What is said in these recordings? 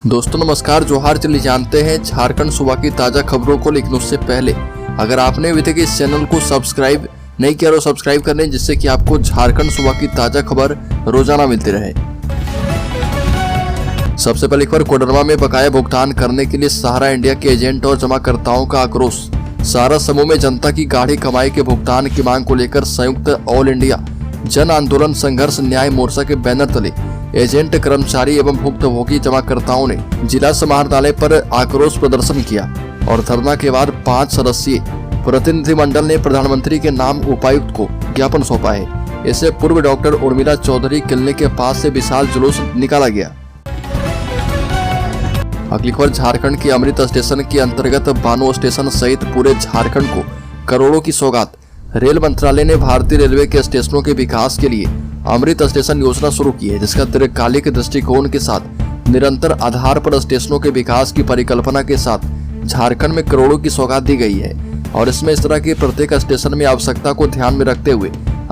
दोस्तों नमस्कार, जोहार। चलिए जानते हैं झारखंड सूबा की ताजा खबरों को। लेकिन उससे पहले अगर आपने अभी तक इस चैनल को सब्सक्राइब नहीं किया तो सब्सक्राइब कर लें, जिससे कि आपको झारखंड सूबा की ताजा खबर रोजाना मिलती रहे। सबसे पहले खबर, कोडरमा में बकाया भुगतान करने के लिए सहारा इंडिया के एजेंट और जमाकर्ताओं का आक्रोश। सहारा समूह में जनता की गाढ़ी कमाई के भुगतान की मांग को लेकर संयुक्त ऑल इंडिया जन आंदोलन संघर्ष न्याय मोर्चा के बैनर तले एजेंट, कर्मचारी एवं भुक्तभोगी जमाकर्ताओं ने जिला समाहरणालय पर आक्रोश प्रदर्शन किया और धरना के बाद 5 सदस्यीय प्रतिनिधिमंडल ने प्रधानमंत्री के नाम उपायुक्त को ज्ञापन सौंपा है। इससे पूर्व डॉक्टर उर्मिला चौधरी क्लिनिक के पास से विशाल जुलूस निकाला गया। अगली खबर, झारखंड के अमृत स्टेशन के अंतर्गत बानो स्टेशन सहित पूरे झारखंड को करोड़ों की सौगात। रेल मंत्रालय ने भारतीय रेलवे के स्टेशनों के विकास के लिए अमृत स्टेशन योजना शुरू की है, जिसका दीर्घकालिक दृष्टिकोण के साथ निरंतर आधार पर स्टेशनों के विकास की परिकल्पना के साथ झारखंड में करोड़ों की सौगात दी गई है। और इसमें इस तरह के प्रत्येक स्टेशन में आवश्यकता को ध्यान में रखते हुए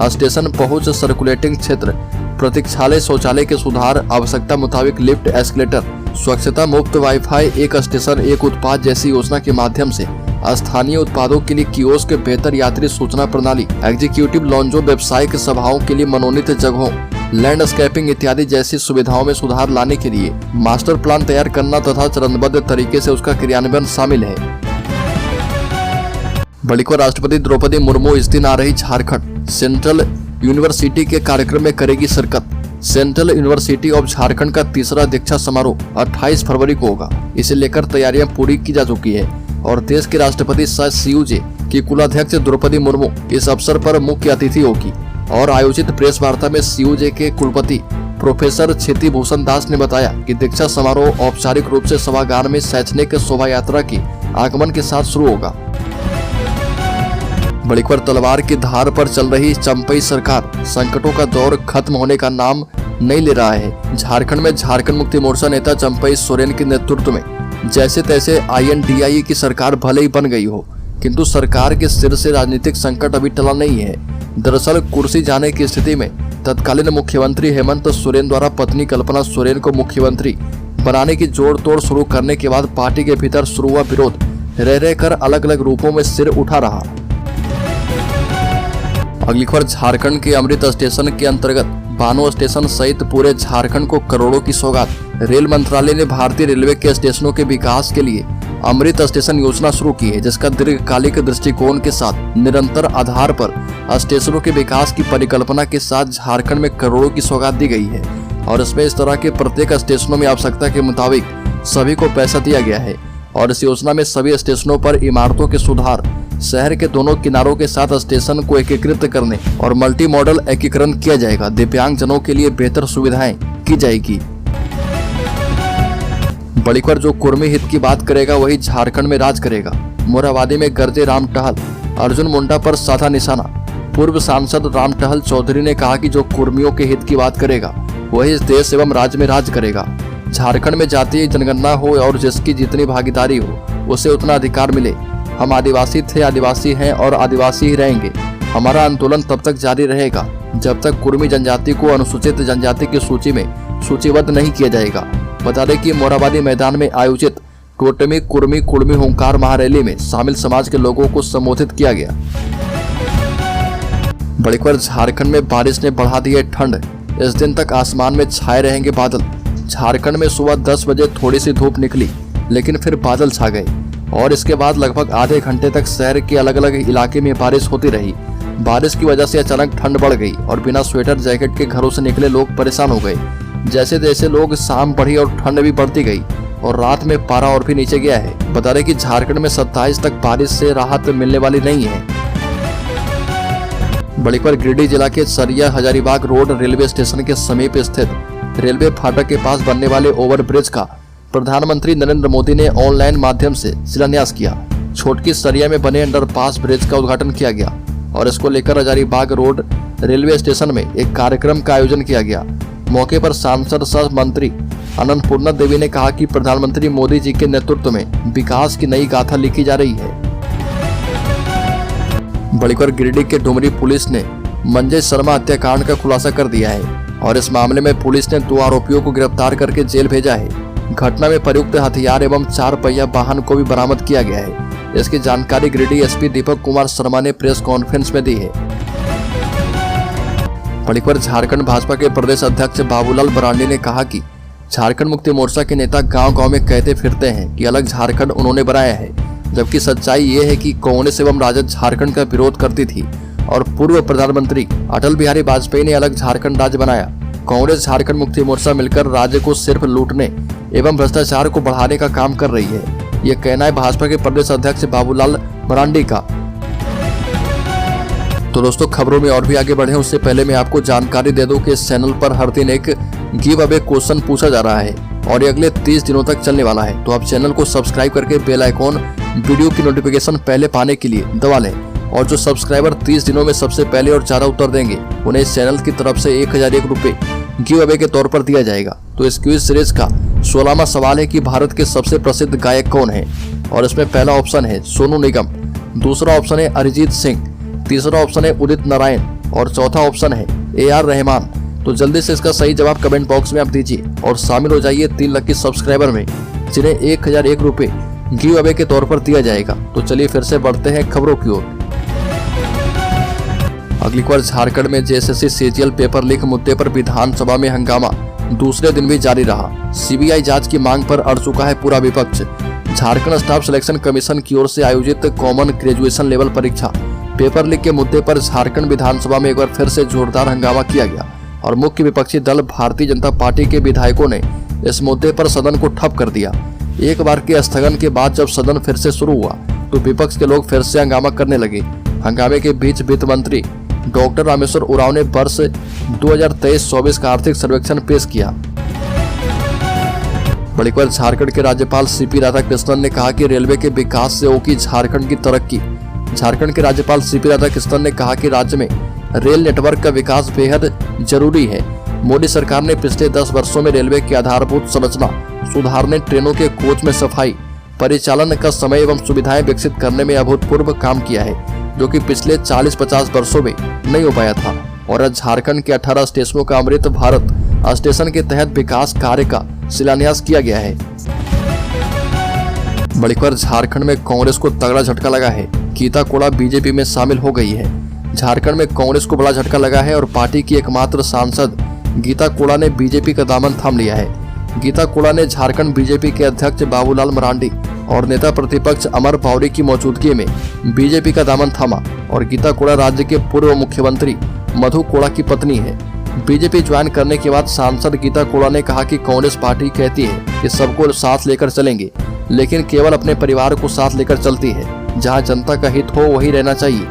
स्टेशन पहुंच, सर्कुलेटिंग क्षेत्र, प्रतीक्षालय, शौचालय के सुधार, आवश्यकता मुताबिक लिफ्ट, एस्केलेटर, स्वच्छता, मुफ्त वाईफाई, एक स्टेशन एक उत्पाद जैसी योजना के माध्यम से स्थानीय उत्पादों के लिए कियोस्क, बेहतर यात्री सूचना प्रणाली, एग्जीक्यूटिव लॉन्जों, व्यावसायिक सभाओं के लिए मनोनीत जगहों, लैंडस्केपिंग इत्यादि जैसी सुविधाओं में सुधार लाने के लिए मास्टर प्लान तैयार करना तथा चरणबद्ध तरीके से उसका क्रियान्वयन शामिल है। बड़ी खबर, राष्ट्रपति द्रौपदी मुर्मू इस दिन आ रही झारखंड सेंट्रल यूनिवर्सिटी के कार्यक्रम में करेगी शिरकत। सेंट्रल यूनिवर्सिटी ऑफ झारखंड का तीसरा दीक्षा समारोह 28 फरवरी को होगा। इसे लेकर तैयारियां पूरी की जा चुकी है और देश के राष्ट्रपति सह सीयूजे की कुलाध्यक्ष द्रौपदी मुर्मू इस अवसर पर मुख्य अतिथि होगी। और आयोजित प्रेस वार्ता में सीयूजे के कुलपति प्रोफेसर क्षिति भूषण दास ने बताया कि दीक्षा समारोह औपचारिक रूप से सभागार में शैक्षणिक शोभा यात्रा की आगमन के साथ शुरू होगा। बड़ी खबर, तलवार की धार पर चल रही चंपई सरकार संकटों का दौर खत्म होने का नाम नहीं ले रहा है। झारखंड में झारखंड मुक्ति मोर्चा नेता चंपई सोरेन के नेतृत्व में जैसे तैसे INDIE की सरकार भले ही बन गई हो, किंतु सरकार के सिर से राजनीतिक संकट अभी टला नहीं है। दरअसल कुर्सी जाने की स्थिति में तत्कालीन मुख्यमंत्री हेमंत सोरेन द्वारा पत्नी कल्पना सोरेन को मुख्यमंत्री बनाने की जोड़ तोड़ शुरू करने के बाद पार्टी के भीतर शुरू हुआ विरोध रह रहकर अलग अलग रूपों में सिर उठा रहा। अगली खबर, झारखंड के अमृत स्टेशन के अंतर्गत बानो स्टेशन सहित पूरे झारखंड को करोड़ों की सौगात। रेल मंत्रालय ने भारतीय रेलवे के स्टेशनों के विकास के लिए अमृत स्टेशन योजना शुरू की है, जिसका दीर्घकालिक दृष्टिकोण के साथ निरंतर आधार पर स्टेशनों के विकास की परिकल्पना के साथ झारखंड में करोड़ों की सौगात दी गई है। और इसमें इस तरह के प्रत्येक स्टेशनों में आवश्यकता के मुताबिक सभी को पैसा दिया गया है। और इस योजना में सभी स्टेशनों पर इमारतों के सुधार, शहर के दोनों किनारों के साथ स्टेशन को एकीकृत करने और मल्टी मॉडल एकीकरण किया जाएगा। दिव्यांग जनों के लिए बेहतर सुविधाएं की जाएगी। बड़ी खबर, जो कुर्मी हित की बात करेगा वही झारखंड में राज करेगा। मोरहाबादी में गरजे राम टहल, अर्जुन मुंडा पर साधा निशाना। पूर्व सांसद राम टहल चौधरी ने कहा कि जो कुर्मियों के हित की बात करेगा वही इस देश एवं राज्य में राज करेगा। झारखंड में जातीय जनगणना हो और जिसकी जितनी भागीदारी हो उसे उतना अधिकार मिले। हम आदिवासी थे, आदिवासी हैं और आदिवासी ही रहेंगे। हमारा आंदोलन तब तक जारी रहेगा जब तक कुर्मी जनजाति को अनुसूचित जनजाति की सूची में सूचीबद्ध नहीं किया जाएगा। बता दें कि मोरहाबादी मैदान में आयोजित टोटमी कुर्मी कुर्मी हुंकार महारैली में शामिल समाज के लोगों को संबोधित किया गया। बड़ी खबर, झारखंड में बारिश ने बढ़ा दी है ठंड। इस दिन तक आसमान में छाए रहेंगे बादल। झारखंड में सुबह 10 बजे थोड़ी सी धूप निकली, लेकिन फिर बादल छा गए और इसके बाद लगभग आधे घंटे तक शहर के अलग अलग इलाके में बारिश होती रही। बारिश की वजह से अचानक ठंड बढ़ गई और बिना स्वेटर जैकेट के घरों से निकले लोग परेशान हो गए। जैसे जैसे लोग शाम बढ़ी और ठंड भी बढ़ती गई और रात में पारा और भी नीचे गया है। बता दें कि झारखंड में 27 तक बारिश से राहत मिलने वाली नहीं है। बड़ी खबर, गिरिडीह जिला के सरिया हजारीबाग रोड रेलवे स्टेशन के समीप स्थित रेलवे फाटक के पास बनने वाले ओवरब्रिज का प्रधानमंत्री नरेंद्र मोदी ने ऑनलाइन माध्यम से शिलान्यास किया। छोटकी सरिया में बने अंडरपास ब्रिज का उद्घाटन किया गया और इसको लेकर हजारीबाग रोड रेलवे स्टेशन में एक कार्यक्रम का आयोजन किया गया। मौके पर सांसद सह मंत्री अन्नपूर्णा देवी ने कहा कि प्रधानमंत्री मोदी जी के नेतृत्व में विकास की नई गाथा लिखी जा रही है। बड़ी खबर, गिरिडीह के डुमरी पुलिस ने मंजय शर्मा हत्याकांड का खुलासा कर दिया है और इस मामले में पुलिस ने 2 आरोपियों को गिरफ्तार करके जेल भेजा है। घटना में प्रयुक्त हथियार एवं 4 पहिया वाहन को भी बरामद किया गया है। इसकी जानकारी गिरिडीह एसपी दीपक कुमार शर्मा ने प्रेस कॉन्फ्रेंस में दी है। बड़ी खबर झारखंड भाजपा के प्रदेश अध्यक्ष बाबूलाल मरांडी ने कहा कि झारखंड मुक्ति मोर्चा के नेता गांव-गांव में कहते फिरते हैं कि अलग झारखंड उन्होंने बनाया है, जबकि सच्चाई ये है कि कांग्रेस एवं राजद झारखंड का विरोध करती थी और पूर्व प्रधानमंत्री अटल बिहारी वाजपेयी ने अलग झारखंड राज्य बनाया। कांग्रेस झारखंड मुक्ति मोर्चा मिलकर राज्य को सिर्फ लूटने एवं भ्रष्टाचार को बढ़ाने का काम कर रही है। ये कहना है भाजपा के प्रदेश अध्यक्ष बाबूलाल मरांडी का। तो दोस्तों, खबरों में और भी आगे बढ़े उससे पहले मैं आपको जानकारी दे दूं कि इस चैनल पर हर दिन एक गिव अवे क्वेश्चन पूछा जा रहा है और ये अगले 30 दिनों तक चलने वाला है। तो आप चैनल को सब्सक्राइब करके बेल आइकॉन वीडियो की नोटिफिकेशन पहले पाने के लिए दबा लें और जो सब्सक्राइबर 30 दिनों में सबसे पहले और ज्यादा उत्तर देंगे उन्हें इस चैनल की तरफ से 1001 रुपए गिव अवे के तौर पर दिया जाएगा। तो इस क्विज सीरीज का 16वां सवाल है कि भारत के सबसे प्रसिद्ध गायक कौन है, और इसमें पहला ऑप्शन है सोनू निगम, दूसरा ऑप्शन है अरिजीत सिंह, तीसरा ऑप्शन है उदित नारायण और चौथा ऑप्शन है AR रहमान। तो जल्दी से इसका सही जवाब कमेंट बॉक्स में आप दीजिए और शामिल हो जाइए 3 लकी सब्सक्राइबर में, जिन्हें 1001 रुपए गिव अवे के तौर पर दिया जाएगा। तो चलिए फिर से बढ़ते हैं खबरों की ओर। अगली खबर, झारखंड में JSSC CGL पेपर लीक मुद्दे पर विधानसभा में हंगामा दूसरे दिन भी जारी रहा। CBI जांच की मांग पर अड़ चुका है पूरा विपक्ष। झारखंड स्टाफ सिलेक्शन कमीशन की ओर से आयोजित कॉमन ग्रेजुएशन लेवल परीक्षा पेपर लीक के मुद्दे पर झारखंड विधानसभा में एक बार फिर से जोरदार हंगामा किया गया और मुख्य विपक्षी दल भारतीय जनता पार्टी के विधायकों ने इस मुद्दे पर सदन को ठप कर दिया। एक बार के स्थगन के बाद जब सदन फिर से शुरू हुआ तो विपक्ष के लोग फिर से हंगामा करने लगे। हंगामे के बीच वित्त मंत्री डॉक्टर रामेश्वर उरांव ने वर्ष 2023-24 का आर्थिक सर्वेक्षण पेश किया। बड़ी खबर, झारखंड के राज्यपाल CP राधाकृष्णन ने कहा कि रेलवे के विकास से होगी झारखंड की तरक्की। झारखंड के राज्यपाल CP राधाकृष्णन ने कहा कि राज्य में रेल नेटवर्क का विकास बेहद जरूरी है। मोदी सरकार ने पिछले 10 वर्षों में रेलवे की आधारभूत संरचना सुधारने, ट्रेनों के कोच में सफाई, परिचालन का समय एवं सुविधाएं विकसित करने में अभूतपूर्व काम किया है, जो कि पिछले 40-50 वर्षों में नहीं हो पाया था। और आज झारखंड के 18 स्टेशनों का अमृत भारत स्टेशन के तहत विकास कार्य का शिलान्यास किया गया है। बड़ी खबर, झारखंड में कांग्रेस को तगड़ा झटका लगा है। गीता कोड़ा बीजेपी में शामिल हो गई है। झारखंड में कांग्रेस को बड़ा झटका लगा है और पार्टी की एकमात्र सांसद गीता कोड़ा ने बीजेपी का दामन थाम लिया है। गीता कोड़ा ने झारखंड बीजेपी के अध्यक्ष बाबूलाल मरांडी और नेता प्रतिपक्ष अमर पौरी की मौजूदगी में बीजेपी का दामन थामा और गीता कोड़ा राज्य के पूर्व मुख्यमंत्री मधु कोड़ा की पत्नी है। बीजेपी ज्वाइन करने के बाद सांसद गीता कोड़ा ने कहा कि कांग्रेस पार्टी कहती है कि सबको साथ लेकर चलेंगे, लेकिन केवल अपने परिवार को साथ लेकर चलती है। जहां जनता का हित हो वही रहना चाहिए।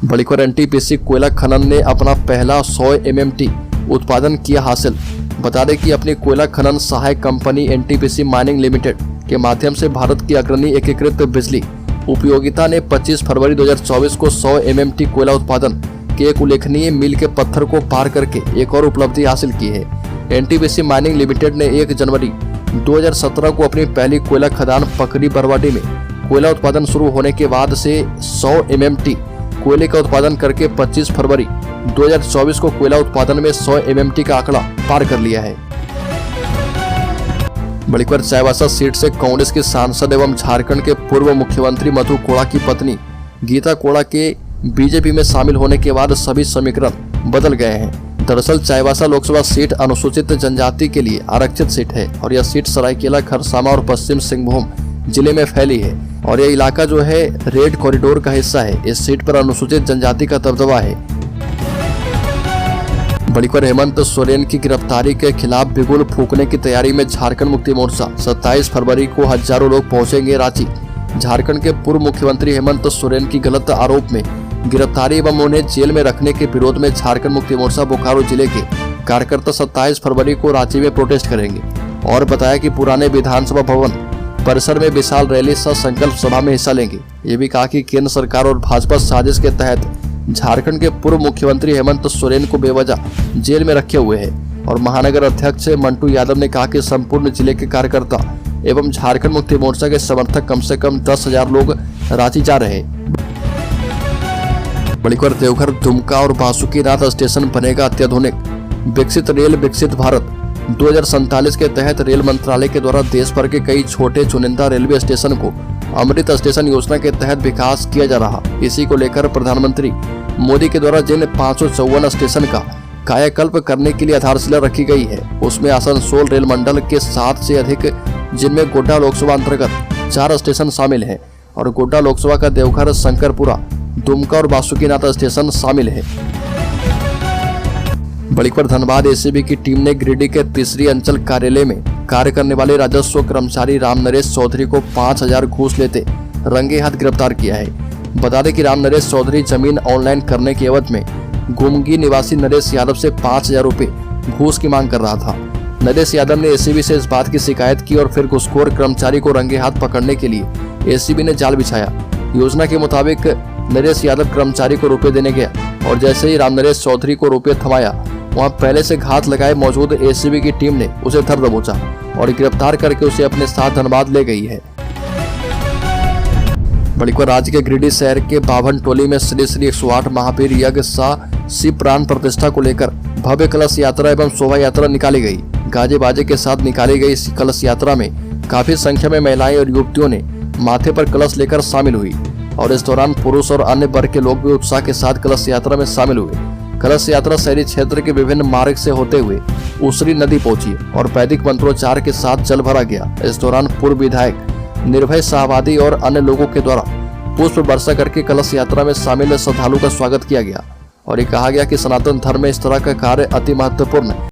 बड़ी खबर, NTPC कोयला खनन ने अपना पहला 100 MMT उत्पादन किया हासिल। बता दें कि अपनी कोयला खनन सहायक कंपनी NTPC माइनिंग लिमिटेड के माध्यम से भारत की अग्रणी एकीकृत बिजली उपयोगिता ने 25 फरवरी 2024 को 100 MMT कोयला उत्पादन के एक उल्लेखनीय मील के पत्थर को पार करके एक और उपलब्धि हासिल की है। NTPC माइनिंग लिमिटेड ने 1 जनवरी 2017 को अपनी पहली कोयला खदान पकड़ी बरवाडी में कोयला उत्पादन शुरू होने के बाद से 100 MMT कोयले का उत्पादन करके 25 फरवरी 2024 को कोयला उत्पादन में 100 MMT का आंकड़ा पार कर लिया है। बड़ी खबर, चाईबासा सीट से कांग्रेस के सांसद एवं झारखंड के पूर्व मुख्यमंत्री मधु कोड़ा की पत्नी गीता कोड़ा के बीजेपी में शामिल होने के बाद सभी समीकरण बदल गए हैं। दरअसल चाईबासा लोकसभा सीट अनुसूचित जनजाति के लिए आरक्षित सीट है और यह सीट सरायकेला, खरसावां और पश्चिम सिंहभूम जिले में फैली है और यह इलाका जो है रेड कॉरिडोर का हिस्सा है। इस सीट पर अनुसूचित जनजाति का दबदबा है। बड़ी खबर, हेमंत सोरेन की गिरफ्तारी के खिलाफ बिगुल फूंकने की तैयारी में झारखंड मुक्ति मोर्चा। 27 फरवरी को हजारों लोग पहुंचेंगे रांची। झारखंड के पूर्व मुख्यमंत्री हेमंत सोरेन की गलत आरोप में गिरफ्तारी एवं उन्हें जेल में रखने के विरोध में झारखंड मुक्ति मोर्चा बोकारो जिले के कार्यकर्ता 27 फरवरी को रांची में प्रोटेस्ट करेंगे। और बताया कि पुराने विधानसभा भवन परिसर में विशाल रैली सह संकल्प सभा में हिस्सा लेंगे। ये भी कहा कि केंद्र सरकार और भाजपा साजिश के तहत झारखंड के पूर्व मुख्यमंत्री हेमंत सोरेन को बेवजह जेल में रखे हुए हैं। और महानगर अध्यक्ष मंटू यादव ने कहा कि संपूर्ण जिले के कार्यकर्ता एवं झारखंड मुक्ति मोर्चा के समर्थक कम से कम 10,000 लोग रांची जा रहे हैं। बड़ी खबर, देवघर, दुमका और बासुकीनाथ स्टेशन बनेगा अत्याधुनिक, विकसित रेल विकसित भारत। 2047 के तहत रेल मंत्रालय के द्वारा देश भर के कई छोटे चुनिंदा रेलवे स्टेशन को अमृत स्टेशन योजना के तहत विकास किया जा रहा। इसी को लेकर प्रधानमंत्री मोदी के द्वारा जिन 554 स्टेशन का कायाकल्प करने के लिए आधारशिला रखी गई है, उसमें आसनसोल रेल मंडल के 7 से अधिक, जिनमें गोड्डा लोकसभा अंतर्गत 4 स्टेशन शामिल हैं और गोड्डा लोकसभा का देवघर, शंकरपुरा, दुमका और बासुकीनाथ स्टेशन शामिल है। बड़ीपर धनबाद एसीबी की टीम ने गिरिडीह के तीसरी अंचल कार्यालय में कार्य करने वाले राजस्व कर्मचारी राम नरेश चौधरी को 5000 घूस लेते रंगे हाथ गिरफ्तार किया है। बता दें कि राम नरेश चौधरी जमीन ऑनलाइन करने के एवज में गुमगी निवासी नरेश यादव से 5000 रुपए घूस की मांग कर रहा था। नरेश यादव ने एसीबी से इस बात की शिकायत की और फिर घूसखोर कर्मचारी को रंगे हाथ पकड़ने के लिए एसीबी ने जाल बिछाया। योजना के मुताबिक नरेश यादव कर्मचारी को रुपए देने गया और जैसे ही राम नरेश चौधरी को रुपए थमाया, वहां पहले से घात लगाए मौजूद एसीबी की टीम ने उसे धर दबोचा और गिरफ्तार करके उसे अपने साथ धनबाद ले गई है। बड़ीपर राज्य के गिरिडीह शहर के बाभन टोली में श्री श्री 108 महावीर यज्ञ शाह शिव प्राण प्रतिष्ठा को लेकर भव्य कलश यात्रा एवं शोभा यात्रा निकाली गई। गाजे बाजे के साथ निकाली गई इस कलश यात्रा में काफी संख्या में महिलाएं और युवतियों ने माथे पर कलश लेकर शामिल हुई और इस दौरान पुरुष और अन्य वर्ग के लोग भी उत्साह के साथ कलश यात्रा में शामिल हुए। कलश यात्रा शहरी क्षेत्र के विभिन्न मार्ग से होते हुए उसरी नदी पहुंची और वैदिक मंत्रोच्चार के साथ जल भरा गया। इस दौरान पूर्व विधायक निर्भय शाहवादी और अन्य लोगों के द्वारा पुष्प वर्षा करके कलश यात्रा में शामिल श्रद्धालु का स्वागत किया गया और ये कहा गया कि सनातन धर्म में इस तरह का कार्य अति महत्वपूर्ण है।